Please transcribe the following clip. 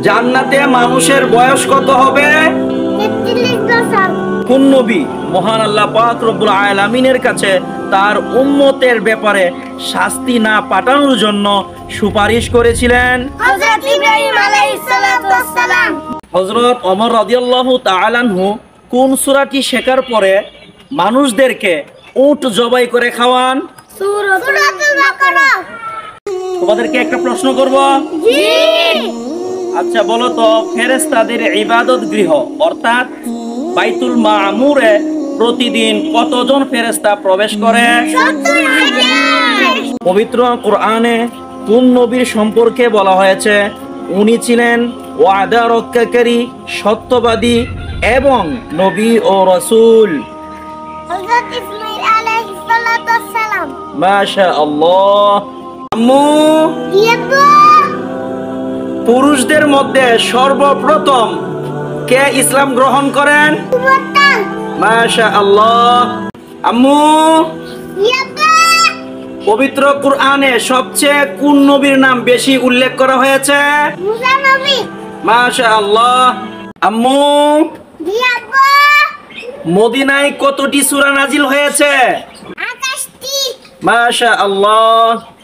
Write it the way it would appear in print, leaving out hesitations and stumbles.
জান্নাতে মানুষের বয়স কত হবে? 43 বছর। কোন নবী মহান আল্লাহ পাক রব্বুল আলামিনের কাছে তার উম্মতের ব্যাপারে শাস্তি না পাঠানোর জন্য সুপারিশ করেছিলেন? হযরত ইব্রাহিম আলাইহিস সালাতু ওয়াস সালাম। হযরত ওমর রাদিয়াল্লাহু তাআলা আনহু কোন সূরাটি শেখার পরে মানুষদেরকে উট জবাই করে খাওয়ান? সূরাতুল বাকারা। তোমাদেরকে একটা প্রশ্ন করব। জি। আচ্ছা বলো তো, ফেরেশতাদের ইবাদত গৃহ অর্থাৎ বাইতুল মামুরে প্রতিদিন কতজন ফেরেশতা প্রবেশ করে? 70,000। পবিত্র কোরআনে কোন নবীর সম্পর্কে বলা হয়েছে উনি ছিলেন ওয়াদা রক্ষাকারী, সত্যবাদী এবং নবী ও রাসূল? হযরত ইসমাঈল আলাইহিস সালাতু ওয়াস সালাম। মাশাআল্লাহ। আম্মু, ইয়াব্বু। পুরুষদের মধ্যে সর্বপ্রথম কে ইসলাম গ্রহণ করেন? কুবাতা। মাশাআল্লাহ। আম্মু, ইয়াব্বু। পবিত্র কোরআনে সবচেয়ে কোন নবীর নাম বেশি উল্লেখ করা হয়েছে? মুসা নবী। মাশাআল্লাহ। আম্মু, ইয়াব্বু। মদিনায় কতটি সূরা নাজিল হয়েছে? 28টি। মাশাআল্লাহ।